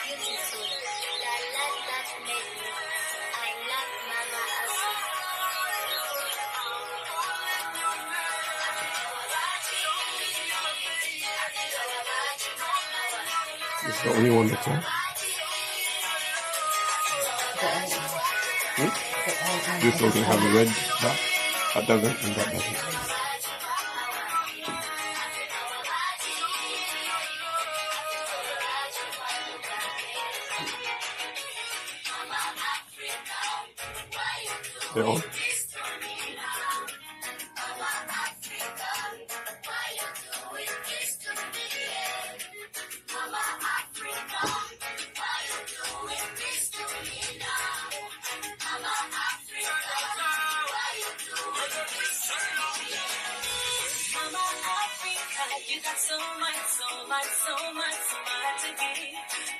beautiful. The love that made me. I love Mama Africa. It's the only one that's on. This doesn't have a red dot. That doesn't, and that doesn't. They're on. You got so much to give.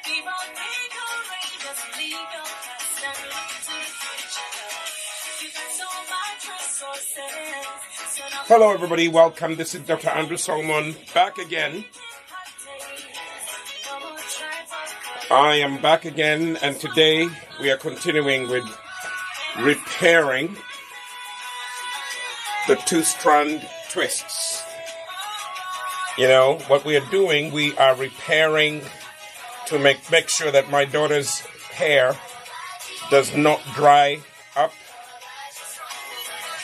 Be bold, be courageous, leave your past and look to the future. You got so much resources. Hello, everybody. Welcome. This is Dr. Andrew Solomon back again. I am back again, and today we are continuing with repairing the two-strand twists. You know, what we are doing, we are repairing to make sure that my daughter's hair does not dry up,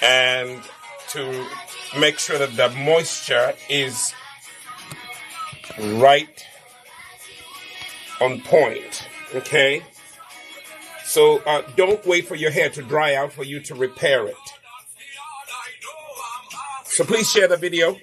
and to make sure that the moisture is right on point, okay? So don't wait for your hair to dry out for you to repair it. So please share the video.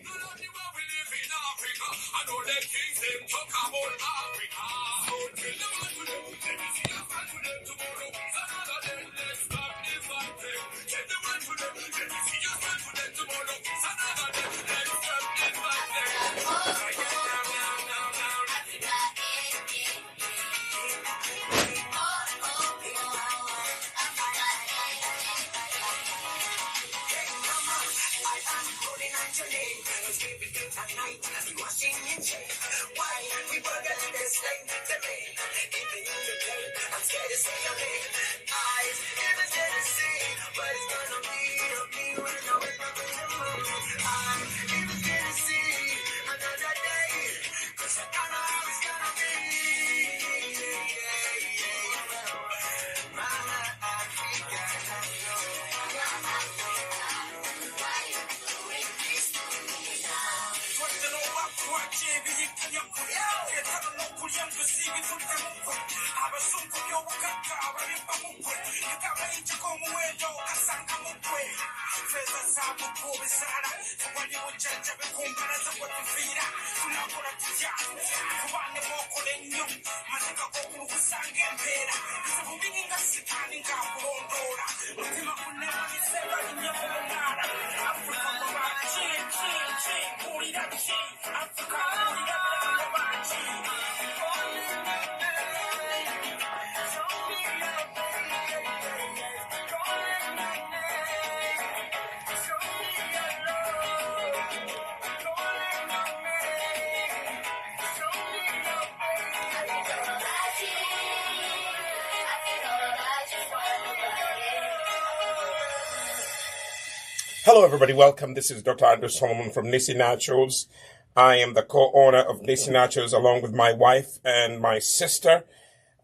Hello, everybody. Welcome. This is Dr. Andrew Solomon from Nisi Naturals. I am the co-owner of Nisi Naturals along with my wife and my sister.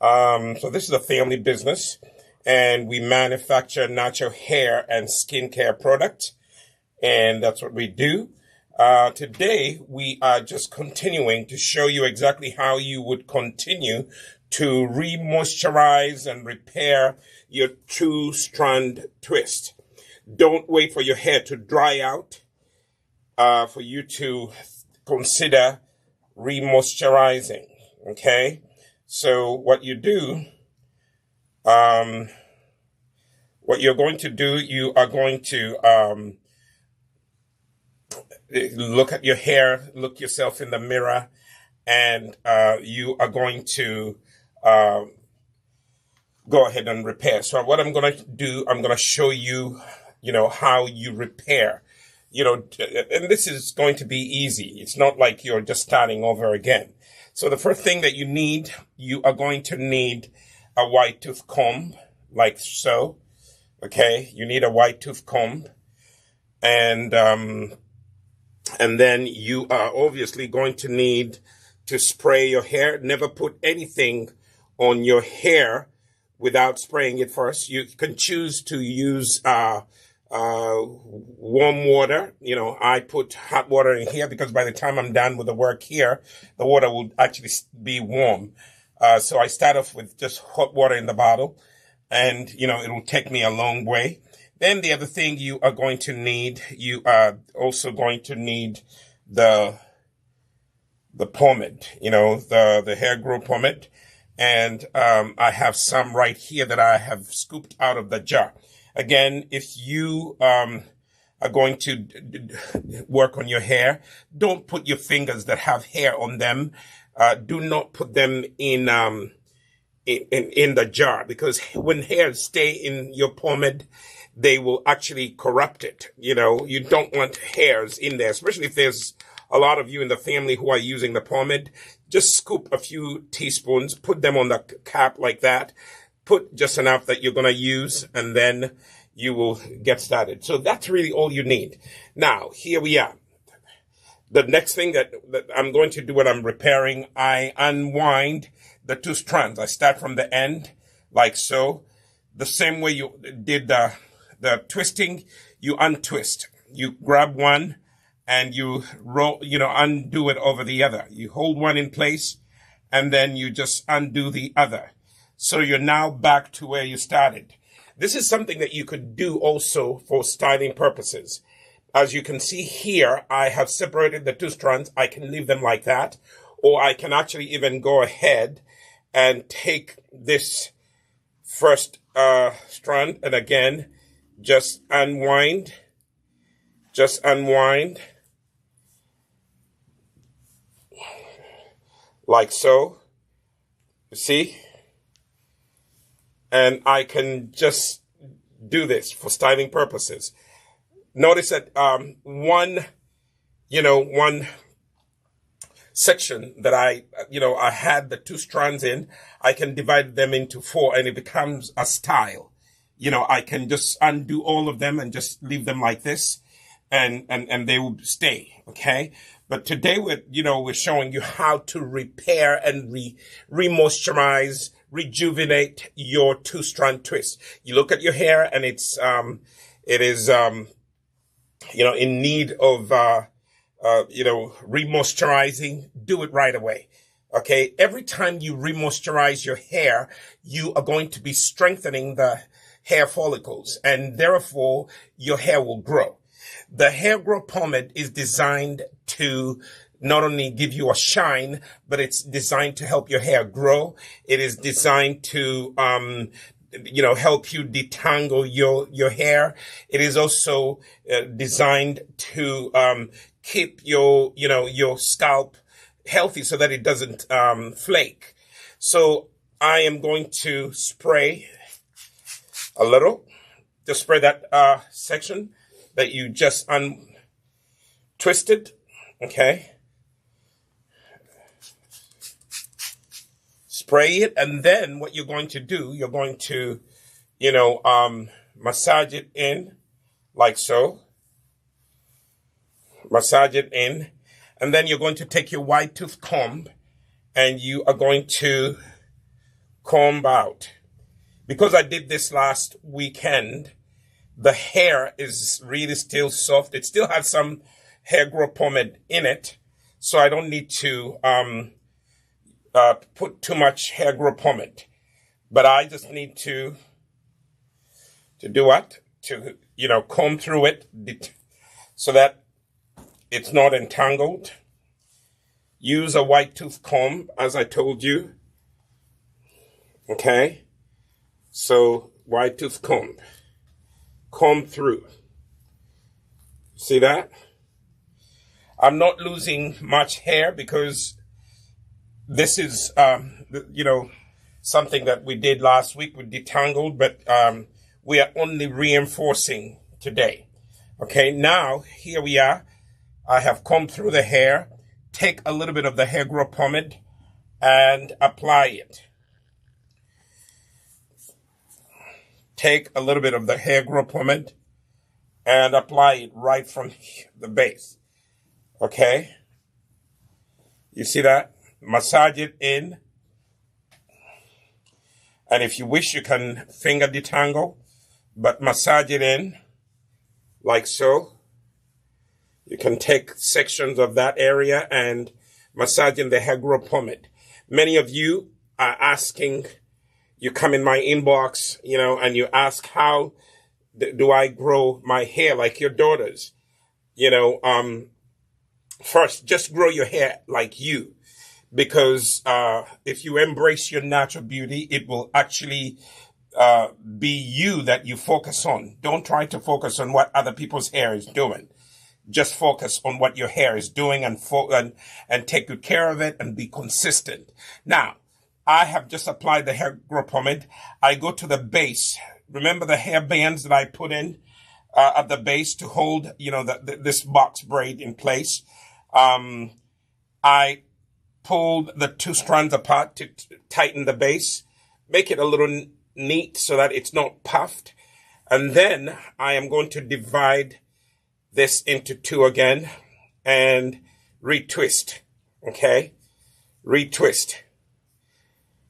So this is a family business, and we manufacture natural hair and skincare products, and that's what we do. Today, we are just continuing to show you exactly how you would continue to re-moisturize and repair your two-strand twist. Don't wait for your hair to dry out for you to consider re-moisturizing, okay? So what you do, what you're going to do, you are going to look at your hair, look yourself in the mirror, and you are going to go ahead and repair. So what I'm going to do, I'm going to show you, how you repair, and this is going to be easy. It's not like you're just starting over again. So the first thing that you are going to need a white tooth comb, like so. Okay, you need a white tooth comb, and then you are obviously going to need to spray your hair. Never put anything on your hair without spraying it first. You can choose to use warm water. I put hot water in here because by the time I'm done with the work here, the water will actually be warm. So I start off with just hot water in the bottle, and, it will take me a long way. Then the other thing you are going to need, you are also going to need the pomade, the hair growth pomade. And I have some right here that I have scooped out of the jar. Again, if you are going to work on your hair, don't put your fingers that have hair on them. Do not put them in the jar, because when hairs stay in your pomade, they will actually corrupt it. You don't want hairs in there, especially if there's a lot of you in the family who are using the pomade. Just scoop a few teaspoons, put them on the cap like that. Put just enough that you're going to use, and then you will get started. So that's really all you need. Now, here we are. The next thing that I'm going to do when I'm repairing, I unwind the two strands. I start from the end, like so. The same way you did the twisting, you untwist. You grab one and you roll, undo it over the other. You hold one in place and then you just undo the other. So you're now back to where you started. This is something that you could do also for styling purposes. As you can see here, I have separated the two strands. I can leave them like that, or I can actually even go ahead and take this first strand and again, just unwind, like so, you see? And I can just do this for styling purposes. Notice that one section that I had the two strands in, I can divide them into 4 and it becomes a style. I can just undo all of them and just leave them like this and they will stay. Okay. But today we're showing you how to repair and re-moisturize, rejuvenate your two-strand twist. You look at your hair and it is in need of, remoisturizing. Do it right away. Okay. Every time you remoisturize your hair, you are going to be strengthening the hair follicles, and therefore your hair will grow. The hair growth pomade is designed to not only give you a shine, but it's designed to help your hair grow. It is designed to, help you detangle your hair. It is also designed to keep your scalp healthy so that it doesn't flake. So I am going to spray a little. Just spray that section that you just untwisted. Okay. Spray it, and then what you're going to do, you're going to, massage it in like so. Massage it in, and then you're going to take your white tooth comb and you are going to comb out. Because I did this last weekend, the hair is really still soft. It still has some hair growth pomade in it, so I don't need to put too much hair growth pomade. But I just need to do what? To, comb through it so that it's not entangled. Use a white tooth comb, as I told you. Okay. So, white tooth comb. Comb through. See that? I'm not losing much hair because this is, something that we did last week. We detangled, but we are only reinforcing today. Okay, now, here we are. I have combed through the hair. Take a little bit of the hair growth pomade and apply it. Take a little bit of the hair growth pomade and apply it right from the base. Okay? You see that? Massage it in. And if you wish, you can finger detangle, but massage it in like so. You can take sections of that area and massage in the hair growth pomade. Many of you are asking, you come in my inbox, and you ask, how do I grow my hair like your daughters? First, just grow your hair like you. Because if you embrace your natural beauty, it will actually be you that you focus on. Don't try to focus on what other people's hair is doing. Just focus on what your hair is doing and take good care of it and be consistent. Now, I have just applied the hair growth pomade. I go to the base. Remember the hair bands that I put in at the base to hold, this box braid in place. I pulled the two strands apart to tighten the base, make it a little neat so that it's not puffed. And then I am going to divide this into two again and retwist. Okay? Retwist.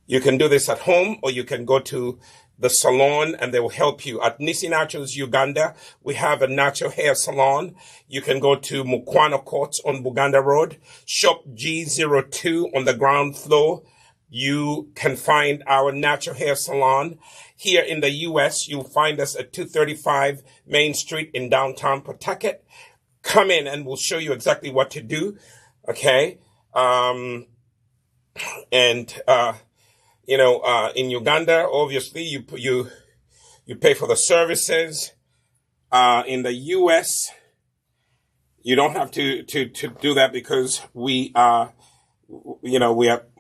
You can do this at home, or you can go to the salon and they will help you. At Nisi Naturals Uganda, we have a natural hair salon. You can go to Mukwano Courts on Buganda Road, shop G02 on the ground floor. You can find our natural hair salon. Here in the U.S., you'll find us at 235 Main Street in downtown Pawtucket. Come in and we'll show you exactly what to do. Okay? In Uganda, obviously, you pay for the services. In the U.S., you don't have to do that because we are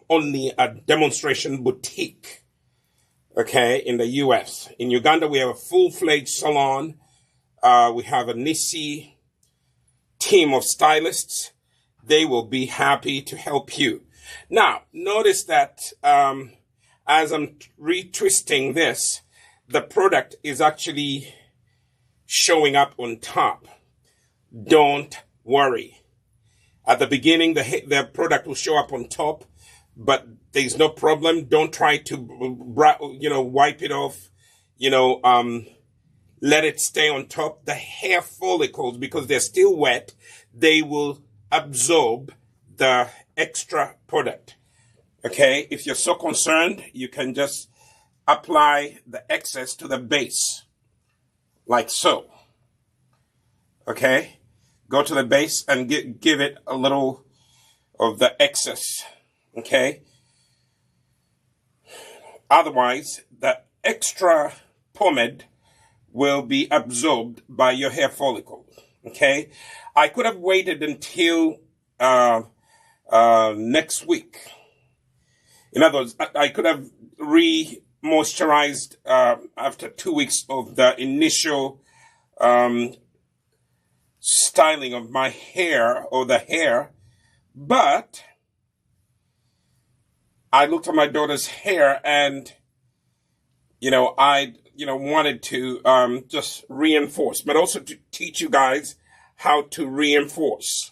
only a demonstration boutique. Okay, in the U.S. In Uganda, we have a full-fledged salon. We have a Nisi team of stylists. They will be happy to help you. Now, notice that as I'm retwisting this, the product is actually showing up on top. Don't worry. At the beginning, the product will show up on top, but there's no problem. Don't try to, wipe it off. Let it stay on top. The hair follicles, because they're still wet, they will absorb the extra product. Okay, if you're so concerned, you can just apply the excess to the base, like so. Okay, go to the base and give it a little of the excess. Okay, otherwise the extra pomade will be absorbed by your hair follicle. Okay, I could have waited until next week. In other words, I could have re-moisturized after 2 weeks of the initial styling of my hair or the hair, but I looked at my daughter's hair and, I wanted to just reinforce, but also to teach you guys how to reinforce.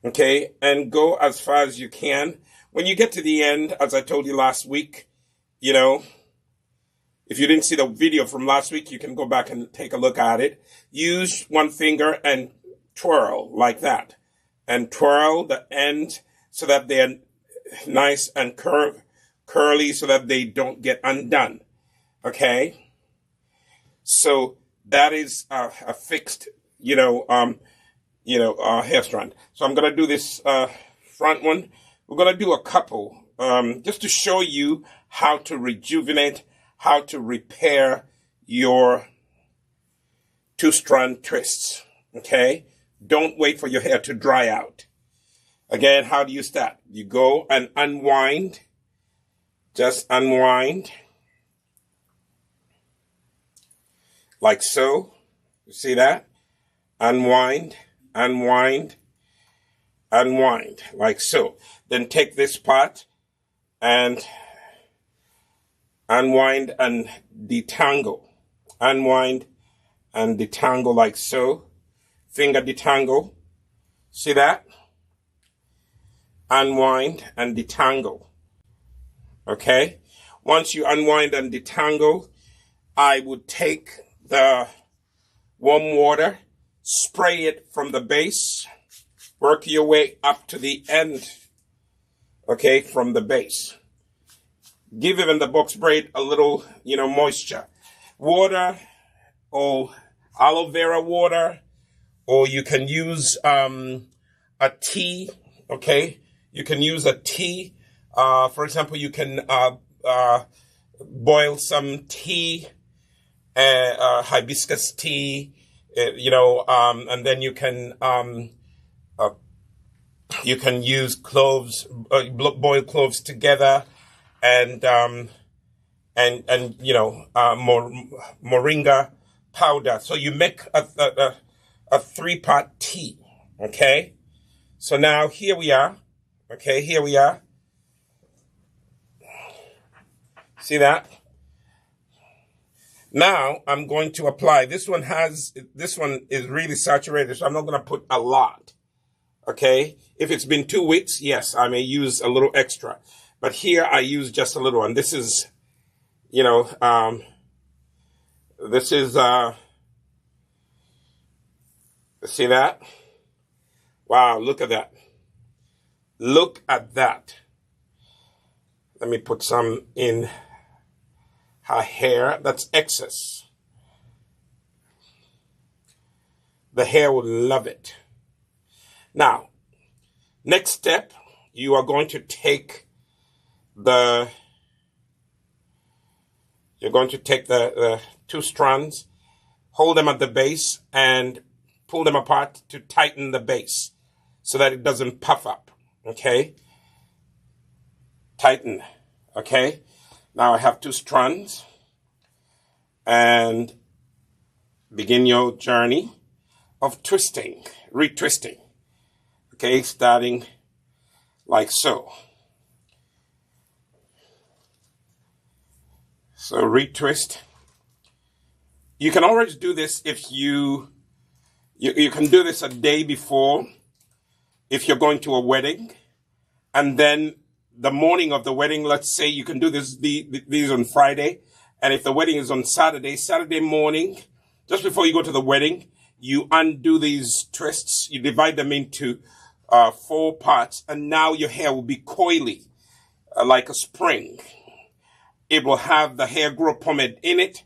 Okay, and go as far as you can. When you get to the end, as I told you last week, if you didn't see the video from last week, you can go back and take a look at it. Use one finger and twirl like that. And twirl the ends so that they're nice and curly so that they don't get undone. Okay? So that is a fixed, hair strand. So I'm going to do this front one. We're going to do a couple just to show you how to rejuvenate, how to repair your two-strand twists. Okay? Don't wait for your hair to dry out. Again, how do you start? You go and unwind. Just unwind. Like so. You see that? Unwind, unwind, unwind. Like so. Then take this part and unwind and detangle. Unwind and detangle like so. Finger detangle. See that? Unwind and detangle. Okay? Once you unwind and detangle, I would take the warm water, spray it from the base, work your way up to the end, okay, from the base. Give even the box braid a little, moisture. Water or aloe vera water, or you can use a tea, okay? You can use a tea. For example, you can boil some tea, hibiscus tea, and then you can use cloves, boil cloves together, and moringa powder. So you make a 3-part tea. Okay. So now here we are. Okay, here we are. See that? Now I'm going to apply. This one is really saturated, so I'm not going to put a lot. Okay. If it's been 2 weeks, yes, I may use a little extra. But here I use just a little one. This is, see that? Wow, look at that. Look at that. Let me put some in her hair. That's excess. The hair will love it. Now, next step, you are going to take the 2 strands, hold them at the base, and pull them apart to tighten the base so that it doesn't puff up. Okay? Tighten. Okay? Now I have 2 strands, and begin your journey of twisting, retwisting. Okay? Starting like so. So retwist. You can always do this if you can do this a day before if you're going to a wedding, and then the morning of the wedding, let's say you can do these on Friday, and if the wedding is on Saturday morning, just before you go to the wedding, you undo these twists, you divide them into 4 parts, and now your hair will be coily, like a spring. It will have the hair growth pomade in it.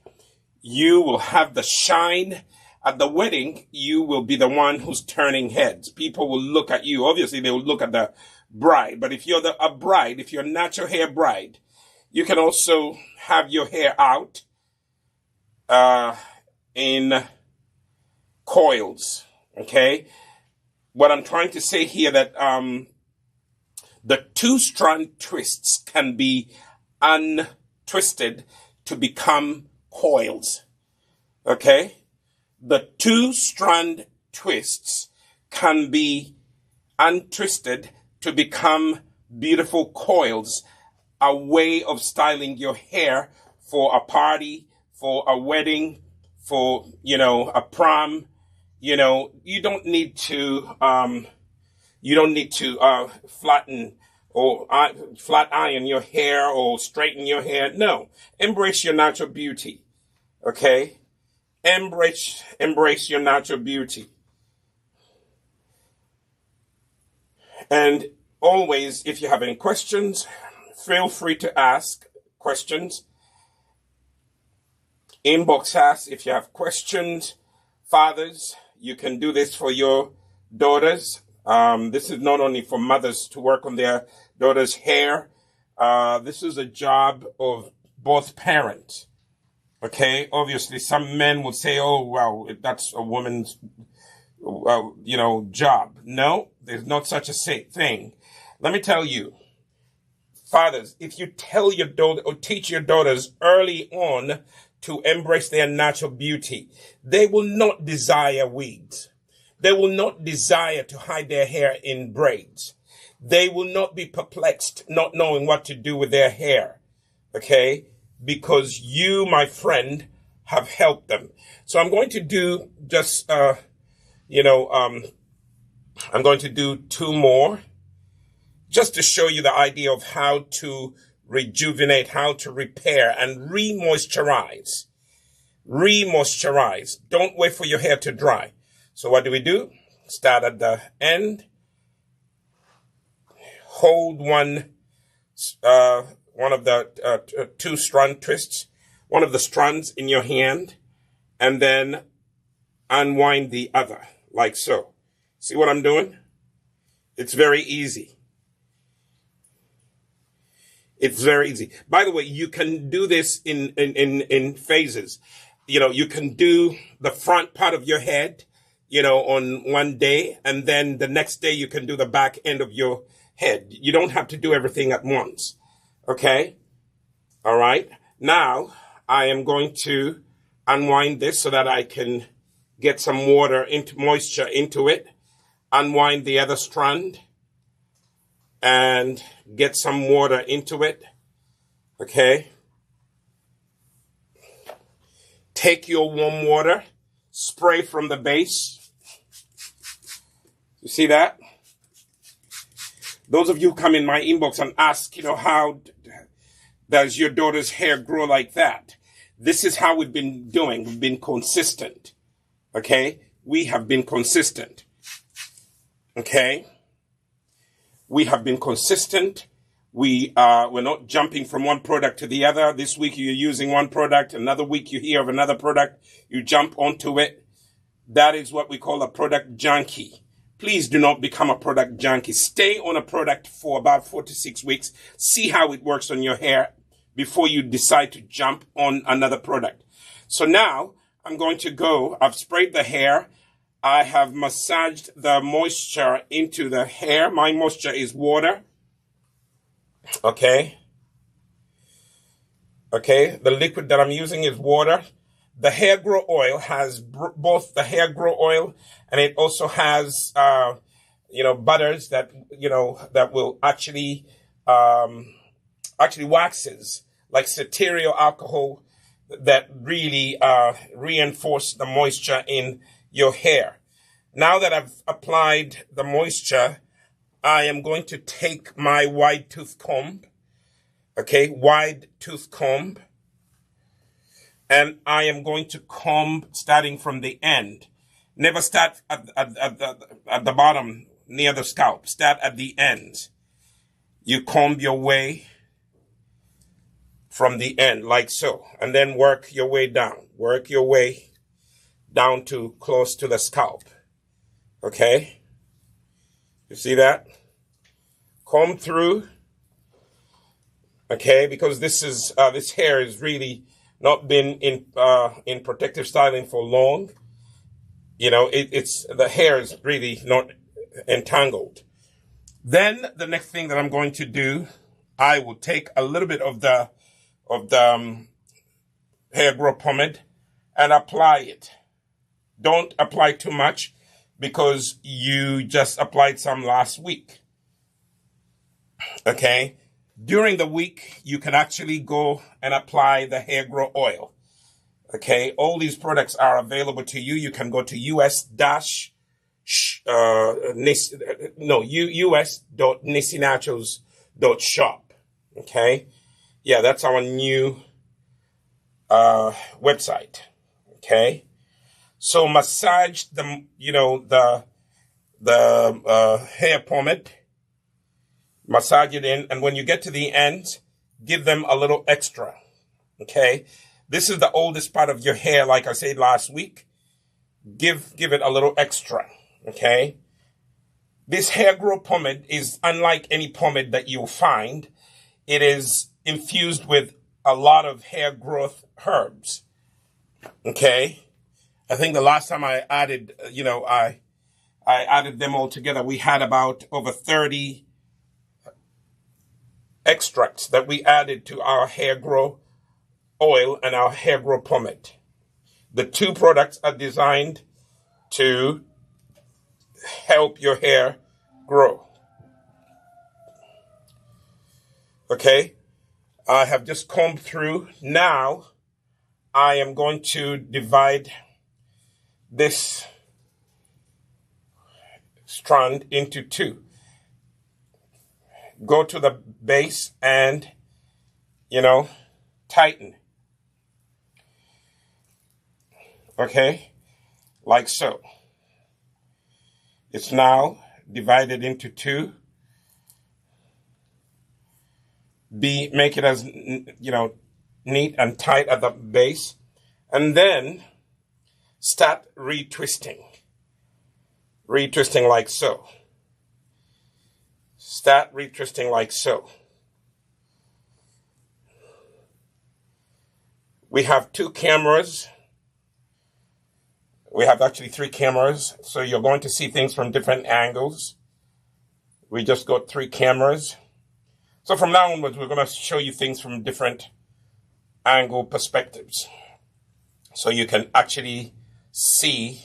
You will have the shine. At the wedding, you will be the one who's turning heads. People will look at you. Obviously, they will look at the bride. But if you're a bride, if you're a natural hair bride, you can also have your hair out in coils. Okay? What I'm trying to say here that the 2-strand twists can be untwisted to become coils. Okay? The 2-strand twists can be untwisted to become beautiful coils, a way of styling your hair for a party, for a wedding, for, a prom. You don't need to flatten or flat iron your hair or straighten your hair. No, embrace your natural beauty. Okay? Embrace your natural beauty. And always, if you have any questions, feel free to ask questions. Inbox us if you have questions. Fathers, you can do this for your daughters. This is not only for mothers to work on their daughters' hair. This is a job of both parents. Okay, obviously some men would say, oh, well, that's a woman's, job. No, there's not such a thing. Let me tell you, fathers, if you tell your daughter or teach your daughters early on to embrace their natural beauty, they will not desire wigs. They will not desire to hide their hair in braids. they will not be perplexed, not knowing what to do with their hair. Okay? Because you, my friend, have helped them. So I'm going to do just, I'm going to do 2 more just to show you the idea of how to rejuvenate, how to repair and re-moisturize. Re-moisturize. Don't wait for your hair to dry. So what do? Start at the end. Hold one of the 2 strand twists, one of the strands in your hand, and then unwind the other, like so. See what I'm doing? It's very easy. It's very easy. By the way, you can do this in phases. You can do the front part of your head, on one day, and then the next day you can do the back end of your head. You don't have to do everything at once. Okay? All right. Now, I am going to unwind this so that I can get some moisture into it. Unwind the other strand and get some water into it. Okay? Take your warm water, spray from the base. You see that? Those of you who come in my inbox and ask, how does your daughter's hair grow like that? This is how we've been doing. We've been consistent. Okay? We have been consistent. Okay? We have been consistent. We're not jumping from one product to the other. This week you're using one product. Another week you hear of another product. You jump onto it. That is what we call a product junkie. Please do not become a product junkie. Stay on a product for about 4 to 6 weeks. See how it works on your hair before you decide to jump on another product. So now I'm going to go. I've sprayed the hair. I have massaged the moisture into the hair. My moisture is water. Okay. Okay. The liquid that I'm using is water. The hair grow oil has both the hair grow oil and it also has, butters that, that will actually waxes like cetearyl alcohol that really, reinforce the moisture in your hair. Now that I've applied the moisture, I am going to take my wide tooth comb, wide tooth comb, and I am going to comb starting from the end. Never start at the bottom near the scalp. Start at the end. You comb your way from the end like so, and then work your way down. Work your way down to close to the scalp. Okay? You see that? Comb through. Okay, because this hair is really not been in protective styling for long. The hair is really not entangled. Then the next thing that I'm going to do, I will take a little bit of the hair growth pomade and apply it. Don't apply too much because you just applied some last week. Okay? During the week, you can actually go and apply the hair grow oil. Okay? All these products are available to you. You can go to us.nisinaturals.shop. Okay? Yeah, that's our new website. Okay? So massage the hair pomade. Massage it in, and when you get to the end, give them a little extra. Okay? This is the oldest part of your hair, like I said last week. Give it a little extra. Okay? This hair growth pomade is unlike any pomade that you'll find. It is infused with a lot of hair growth herbs. Okay? I think the last time I added, I added them all together. We had about over 30 extracts that we added to our hair grow oil and our hair grow pomade. The 2 products are designed to help your hair grow. Okay, I have just combed through. Now I am going to divide this strand into two. Go to the base and, tighten. Okay, like so. It's now divided into two. Make it as, neat and tight at the base. And then start retwisting. Retwisting like so. Start retwisting like so. We have two cameras. We have actually three cameras, so you're going to see things from different angles. We just got three cameras. So from now onwards, we're going to show you things from different angle perspectives. So you can actually see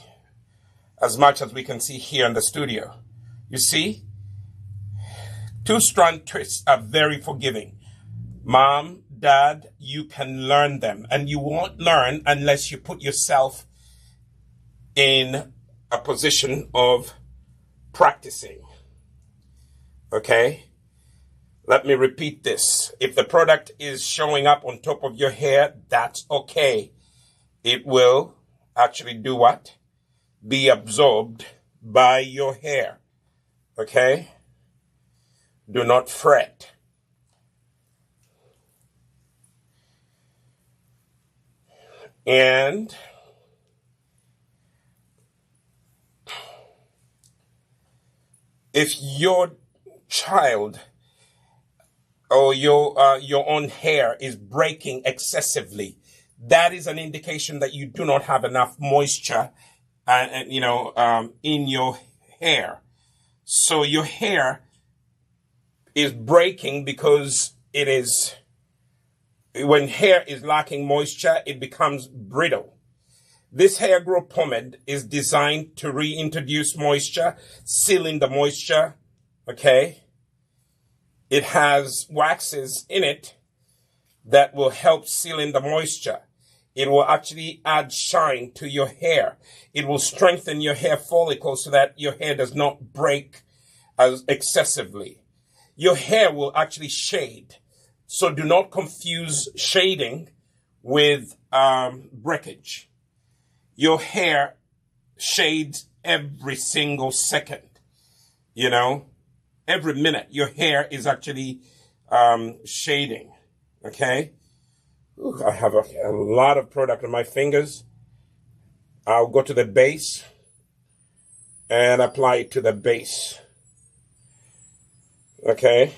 as much as we can see here in the studio. You see? Two-strand twists are very forgiving. Mom, Dad, you can learn them. And you won't learn unless you put yourself in a position of practicing. Okay? Let me repeat this. If the product is showing up on top of your hair, that's okay. It will actually do what? Be absorbed by your hair. Okay? Do not fret. And if your child or your own hair is breaking excessively, that is an indication that you do not have enough moisture, in your hair. So your hair is breaking because when hair is lacking moisture, it becomes brittle. This hair growth pomade is designed to reintroduce moisture, seal in the moisture, okay? It has waxes in it that will help seal in the moisture. It will actually add shine to your hair. It will strengthen your hair follicles so that your hair does not break as excessively. Your hair will actually shade. So do not confuse shading with breakage. Your hair shades every single second. Every minute your hair is actually shading. Okay? Ooh, I have a lot of product on my fingers. I'll go to the base and apply it to the base. Okay?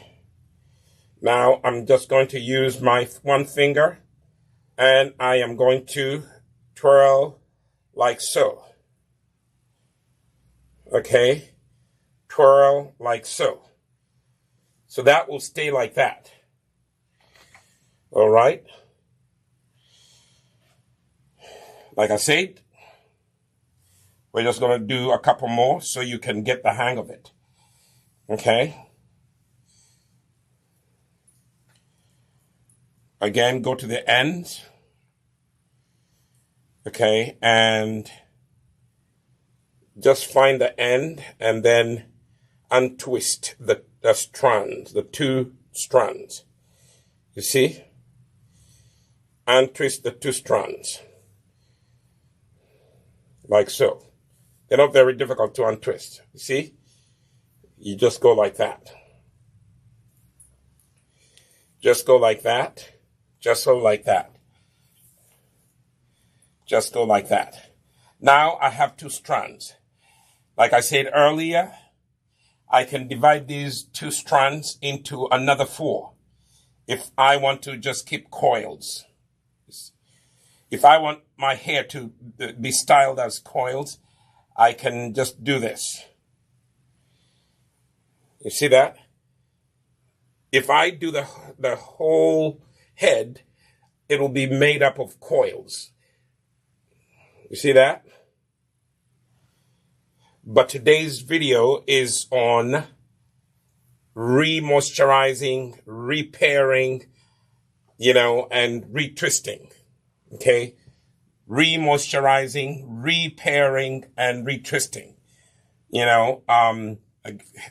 Now I'm just going to use my one finger and I am going to twirl like so. Okay? Twirl like so. So that will stay like that. All right? Like I said, we're just going to do a couple more so you can get the hang of it. Okay? Again, go to the ends. Okay, and just find the end and then untwist the strands, the two strands. You see? Untwist the two strands. Like so. They're not very difficult to untwist. You see? You just go like that. Just go like that. Just go like that. Just go like that. Now I have two strands. Like I said earlier, I can divide these two strands into another four if I want to just keep coils. If I want my hair to be styled as coils, I can just do this. You see that? If I do the whole head, it will be made up of coils. You see that? But today's video is on re-moisturizing, repairing, and retwisting. Okay? Re-moisturizing, repairing, and retwisting.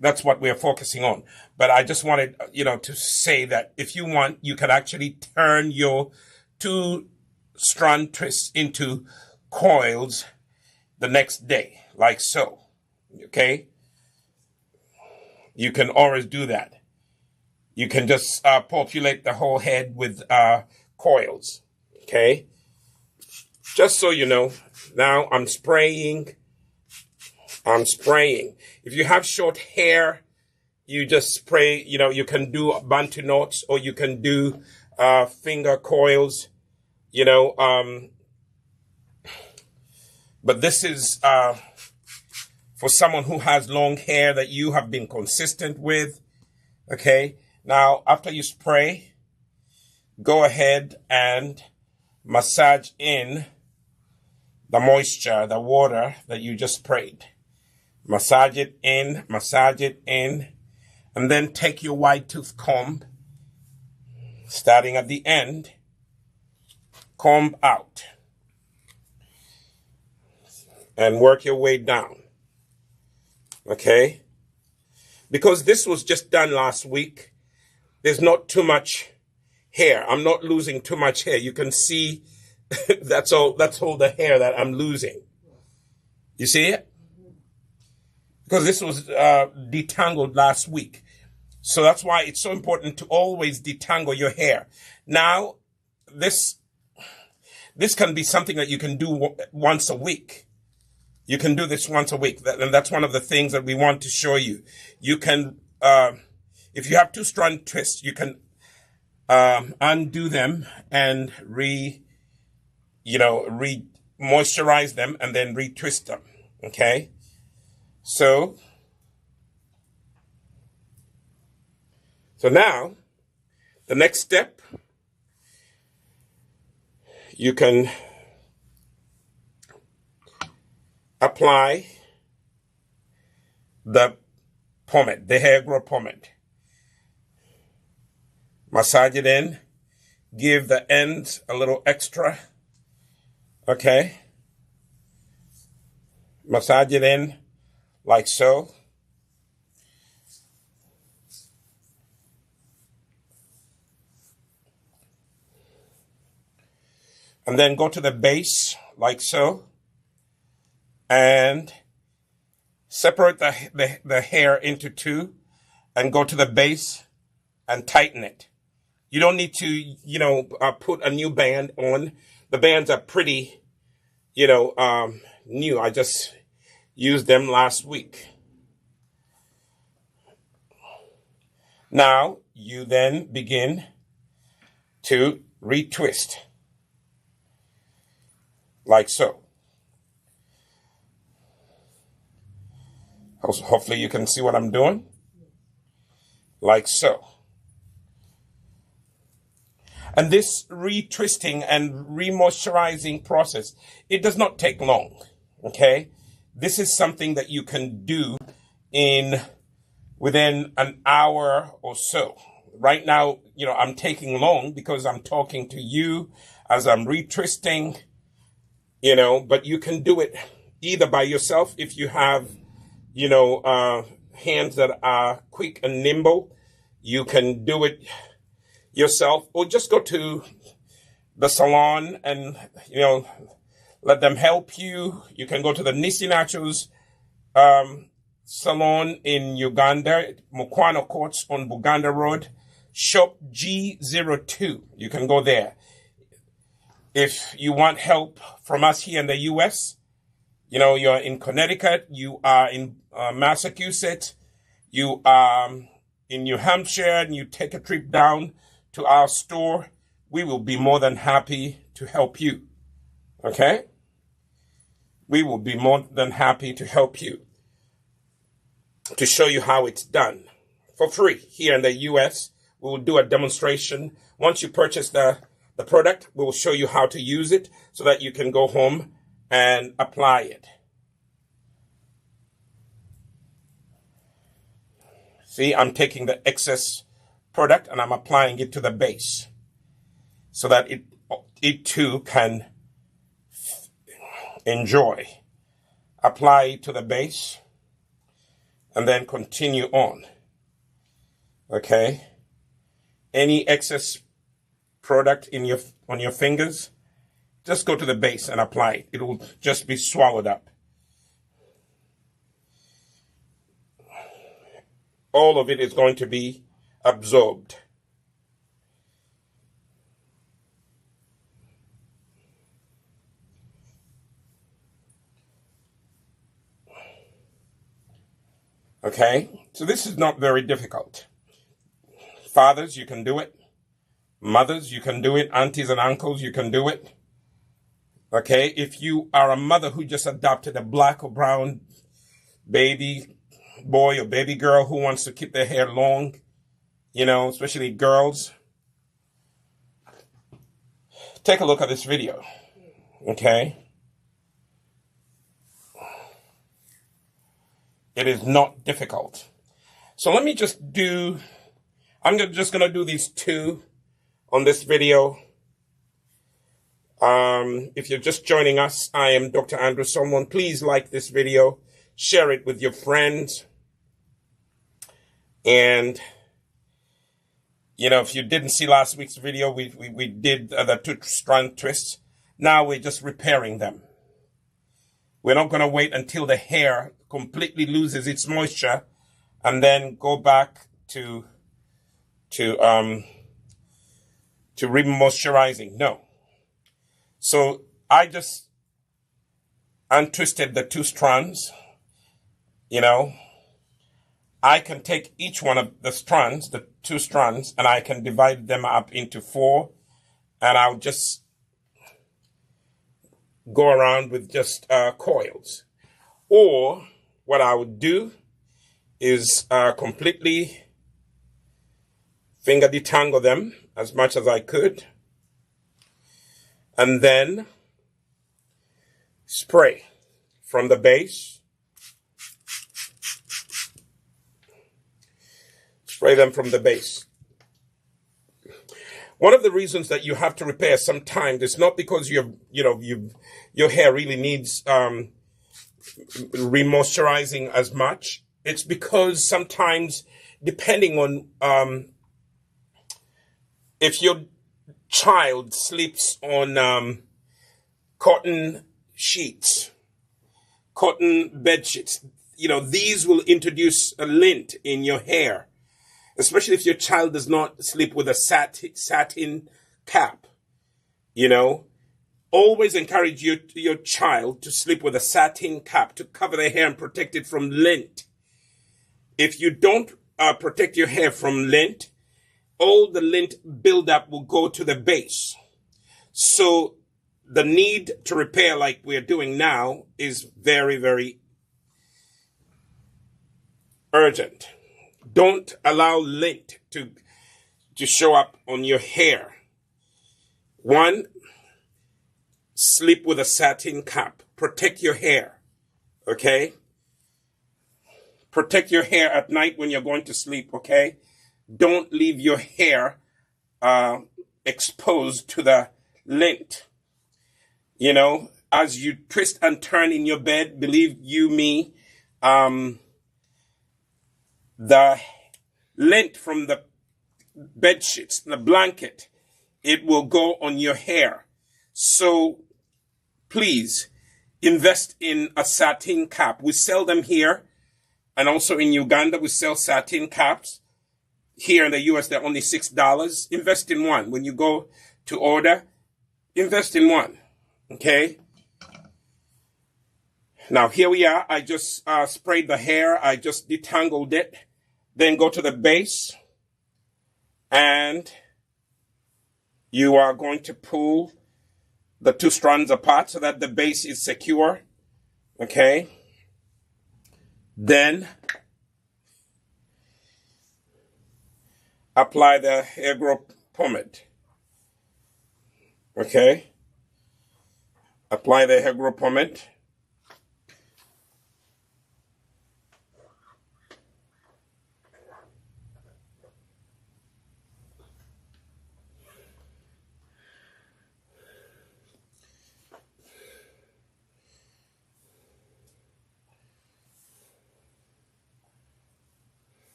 That's what we're focusing on. But I just wanted, to say that if you want, you can actually turn your 2-strand twists into coils the next day, like so. Okay? You can always do that. You can just populate the whole head with coils. Okay? Just so you know, now I'm spraying. If you have short hair, you just spray, you can do bantu knots, or you can do finger coils, but this is for someone who has long hair that you have been consistent with. Okay. Now, after you spray, go ahead and massage in the moisture, the water that you just sprayed. Massage it in, and then take your wide tooth comb, starting at the end, comb out, and work your way down. Okay? Because this was just done last week, there's not too much hair. I'm not losing too much hair. You can see that's all the hair that I'm losing. You see it? Because this was detangled last week. So that's why it's so important to always detangle your hair. Now, this can be something that you can do once a week. You can do this once a week. And that's one of the things that we want to show you. You can, if you have 2-strand twists, you can undo them and moisturize them and then retwist them. Okay? So now, the next step, you can apply the pomade, the hair growth pomade. Massage it in, give the ends a little extra, okay? Massage it in like so. And then go to the base like so. And separate the hair into two and go to the base and tighten it. You don't need to, put a new band on. The bands are pretty, new. I just used them last week. Now, you then begin to retwist. Like so. Hopefully you can see what I'm doing. Like so. And this retwisting and remoisturizing process, it does not take long. Okay? This is something that you can do within an hour or so. Right now, I'm taking long because I'm talking to you as I'm retwisting, but you can do it either by yourself if you have, hands that are quick and nimble. You can do it yourself, or just go to the salon and, let them help you. You can go to the Nisi Naturals salon in Uganda, Mukwano Courts on Buganda Road, shop G02. You can go there. If you want help from us here in the U.S., you're in Connecticut, you are in Massachusetts, you are in New Hampshire, and you take a trip down to our store, we will be more than happy to help you. Okay? We will be more than happy to help you, to show you how it's done for free here in the U.S. We will do a demonstration. Once you purchase the product, we will show you how to use it so that you can go home and apply it. See, I'm taking the excess product and I'm applying it to the base so that it too can enjoy. Apply it to the base and then continue on. Okay? Any excess product on your fingers, just go to the base and apply it. It will just be swallowed up. All of it is going to be absorbed. Okay? So this is not very difficult. Fathers, you can do it. Mothers, you can do it. Aunties and uncles, you can do it. Okay? If you are a mother who just adopted a black or brown baby boy or baby girl who wants to keep their hair long, especially girls, take a look at this video. Okay? It is not difficult. So let me just I'm just going to do these two on this video. If you're just joining us, I am Dr. Andrew Solomon. Please like this video, share it with your friends. And, if you didn't see last week's video, we did the 2-strand twists. Now we're just repairing them. We're not going to wait until the hair completely loses its moisture and then go back to remoisturizing. No. So I just untwisted the 2 strands. I can take each one of the strands, the 2 strands, and I can divide them up into 4, and I'll just go around with just coils. Or what I would do is completely finger detangle them as much as I could, and then spray from the base. Spray them from the base. One of the reasons that you have to repair sometimes is not because your hair really needs remoisturizing as much. It's because sometimes, depending on if your child sleeps on cotton sheets, cotton bed sheets, these will introduce a lint in your hair. Especially if your child does not sleep with a satin cap, always encourage your child to sleep with a satin cap to cover their hair and protect it from lint. If you don't protect your hair from lint, all the lint buildup will go to the base. So the need to repair like we're doing now is very, very urgent. Don't allow lint to show up on your hair. 1, sleep with a satin cap. Protect your hair, okay? Protect your hair at night when you're going to sleep, okay? Don't leave your hair exposed to the lint. As you twist and turn in your bed, believe you me, the lint from the bed sheets, the blanket, it will go on your hair. So please invest in a satin cap. We sell them here, and also in Uganda we sell satin caps. Here in the US they're only $6. Invest in one. When you go to order, invest in one. Okay? Now here we are. I just sprayed the hair. I just detangled it. Then go to the base, and you are going to pull the 2 strands apart so that the base is secure. Okay? Then apply the hair growth pomade. Okay? Apply the hair growth pomade.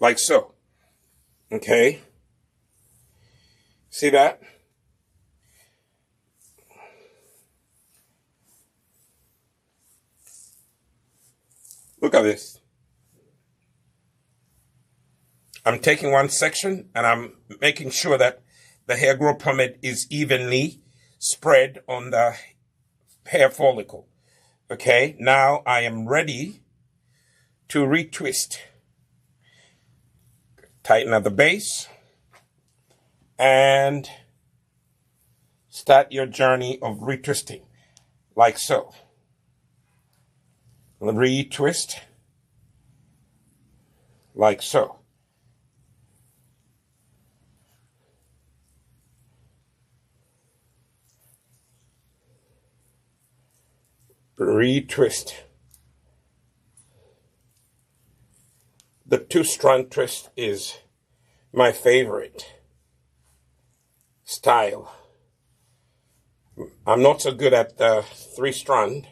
like so. Okay. See that? Look at this. I'm taking one section and I'm making sure that the hair growth pomade is evenly spread on the hair follicle. Okay, now I am ready to retwist. Tighten at the base and start your journey of retwisting, like so. Retwist, like so. Retwist. The 2-strand twist is my favorite style. I'm not so good at the 3-strand,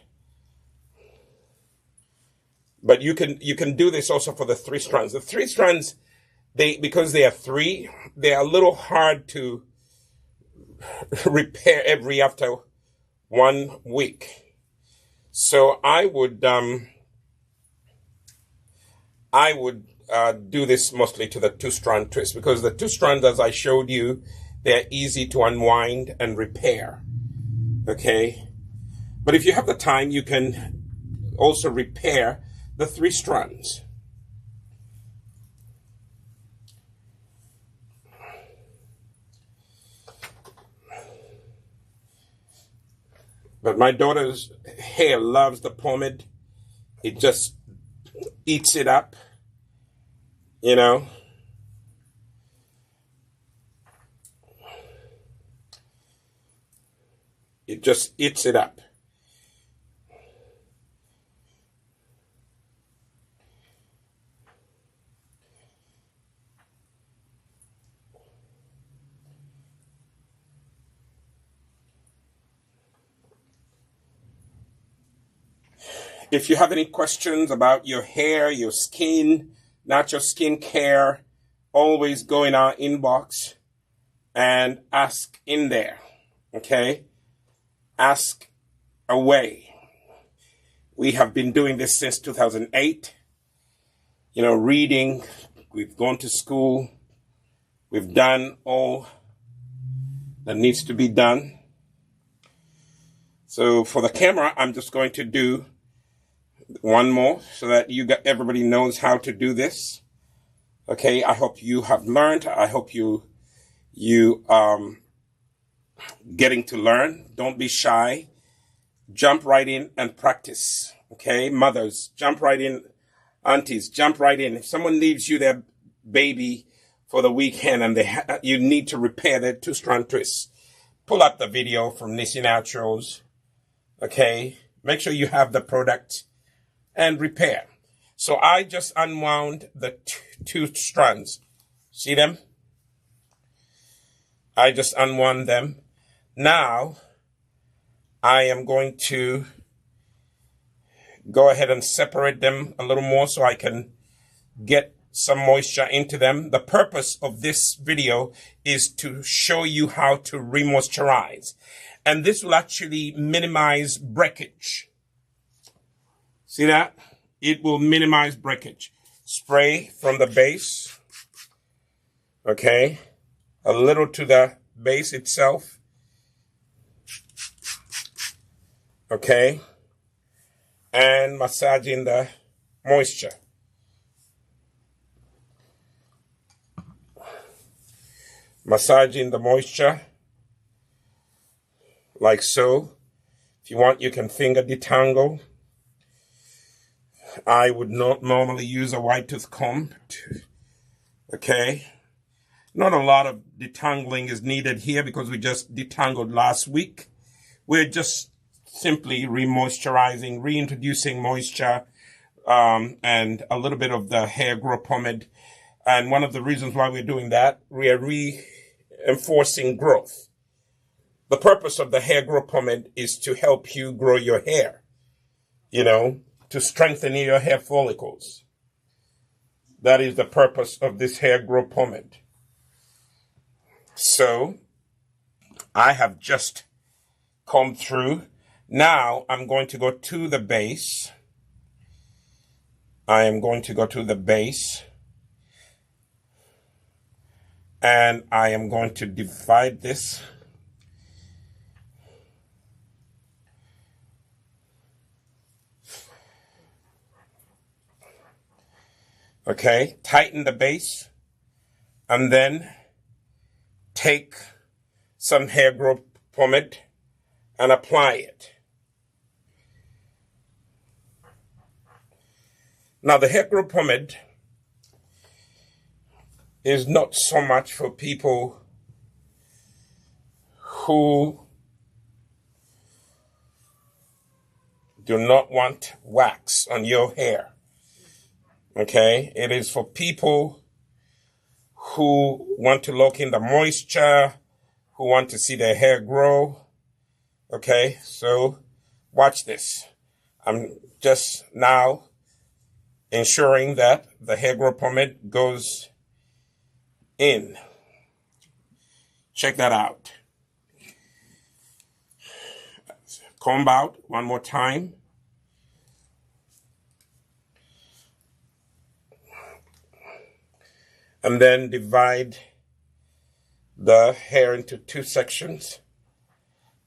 but you can do this also for the 3 strands. The 3 strands, because they are 3, they are a little hard to repair after 1 week. So I would do this mostly to the 2-strand twist, because the 2 strands, as I showed you, they're easy to unwind and repair. Okay, but if you have the time, you can also repair the 3 strands. But my daughter's hair loves the pomade. It just eats it up, you know. It just eats it up. If you have any questions about your hair, your skin, natural skin care, always go in our inbox and ask in there, okay? Ask away. We have been doing this since 2008. You know, reading, we've gone to school, we've done all that needs to be done. So for the camera, I'm just going to do one more so that everybody knows how to do this. Okay, I hope you have learned. I hope you getting to learn. Don't be shy. Jump right in and practice. Okay, mothers, jump right in. Aunties, jump right in. If someone leaves you their baby for the weekend and you need to repair their 2-strand twists, pull up the video from Nisi Naturals. Okay, make sure you have the product and repair. So I just unwound the 2 strands. See them? I just unwound them. Now I am going to go ahead and separate them a little more so I can get some moisture into them. The purpose of this video is to show you how to remoisturize. And this will actually minimize breakage. See that? It will minimize breakage. Spray from the base. Okay. A little to the base itself. Okay. And massaging the moisture. Massaging the moisture. Like so. If you want, you can finger detangle. I would not normally use a wide tooth comb. Okay. Not a lot of detangling is needed here because we just detangled last week. We're just simply remoisturizing, reintroducing moisture, and a little bit of the hair growth pomade. And one of the reasons why we're doing that, we are reinforcing growth. The purpose of the hair growth pomade is to help you grow your hair, you know, to strengthen your hair follicles. That is the purpose of this hair growth pomade. So I have just combed through. Now I'm going to go to the base. I am going to go to the base. And I am going to divide this. Okay, tighten the base, and then take some hair growth pomade and apply it. Now, the hair growth pomade is not so much for people who do not want wax on your hair. Okay, it is for people who want to lock in the moisture, who want to see their hair grow. Okay, so watch this. I'm just now ensuring that the hair growth pomade goes in. Check that out. Comb out one more time. And then divide the hair into two sections.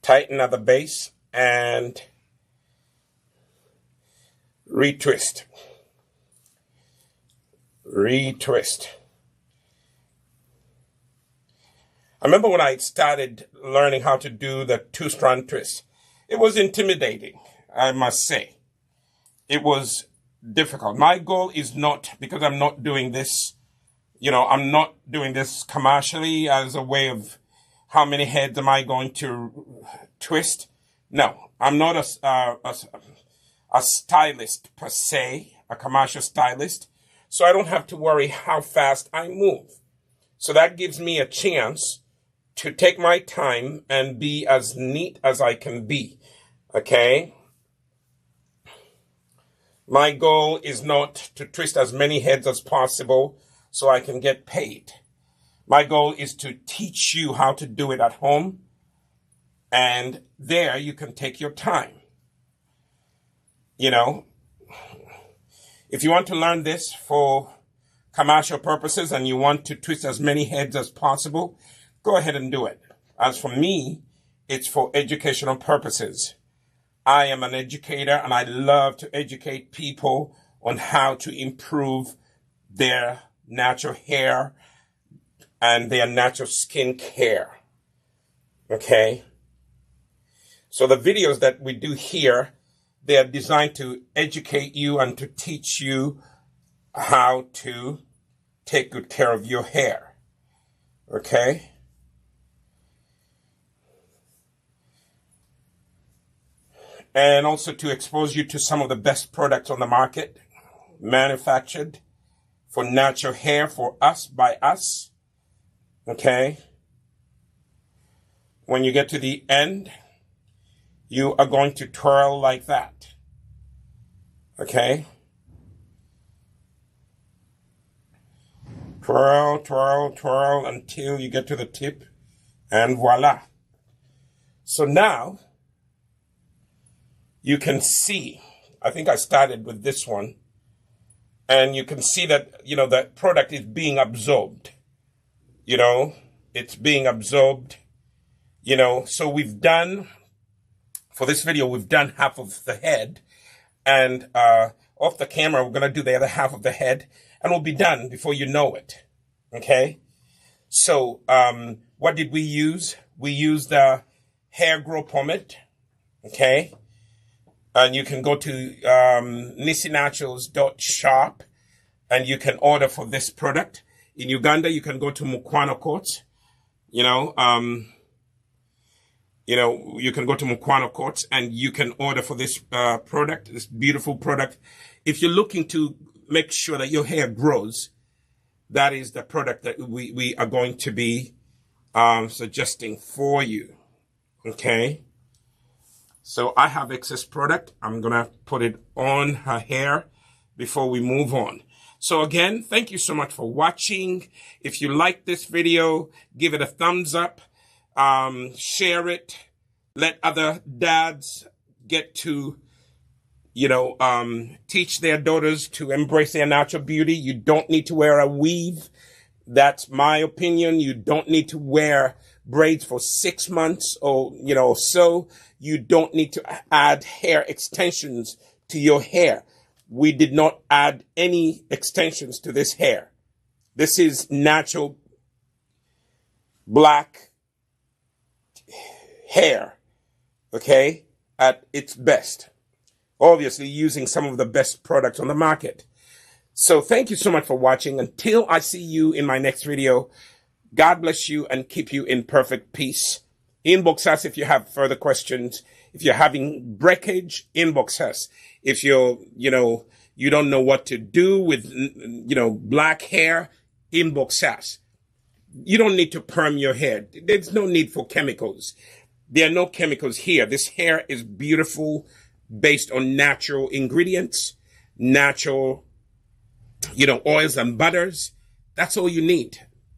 Tighten at the base and retwist. Retwist. I remember when I started learning how to do the two-strand twist, it was intimidating, I must say. It was difficult. My goal is not, because I'm not doing this, I'm not doing this commercially as a way of how many heads am I going to twist. No, I'm not a stylist per se, a commercial stylist. So I don't have to worry how fast I move. So that gives me a chance to take my time and be as neat as I can be. Okay? My goal is not to twist as many heads as possible so I can get paid. My goal is to teach you how to do it at home, and there you can take your time. If you want to learn this for commercial purposes and you want to twist as many heads as possible, go ahead and do it. As for me, it's for educational purposes. I am an educator and I love to educate people on how to improve their natural hair and their natural skin care. Okay? So the videos that we do here, they are designed to educate you and to teach you how to take good care of your hair. Okay? And also to expose you to some of the best products on the market, manufactured for natural hair, for us, by us. Okay? When you get to the end, you are going to twirl like that. Okay? Twirl, twirl, twirl until you get to the tip, and voila. So now, you can see, I think I started with this one, and you can see that, that product is being absorbed. It's being absorbed, so we've done, for this video, we've done half of the head, and off the camera, we're going to do the other half of the head, and we'll be done before you know it. Okay? So, what did we use? We used the hair growth pomade. Okay? And you can go to nisinaturals.shop and you can order for this product. In Uganda, you can go to Mukwano Courts. You can go to Mukwano Courts and you can order for this product, this beautiful product. If you're looking to make sure that your hair grows, that is the product that we are going to be suggesting for you. Okay? So I have excess product. I'm going to put it on her hair before we move on. So again, thank you so much for watching. If you like this video, give it a thumbs up, share it, let other dads get to, teach their daughters to embrace their natural beauty. You don't need to wear a weave. That's my opinion. You don't need to wear braids for 6 months or, so. You don't need to add hair extensions to your hair. We did not add any extensions to this hair. This is natural black hair, okay, at its best. Obviously using some of the best products on the market. So thank you so much for watching. Until I see you in my next video, God bless you and keep you in perfect peace. Inbox us if you have further questions. If you're having breakage, inbox us. If you're, you don't know what to do with, black hair, inbox us. You don't need to perm your hair. There's no need for chemicals. There are no chemicals here. This hair is beautiful, based on natural ingredients, natural, oils and butters. That's all you need.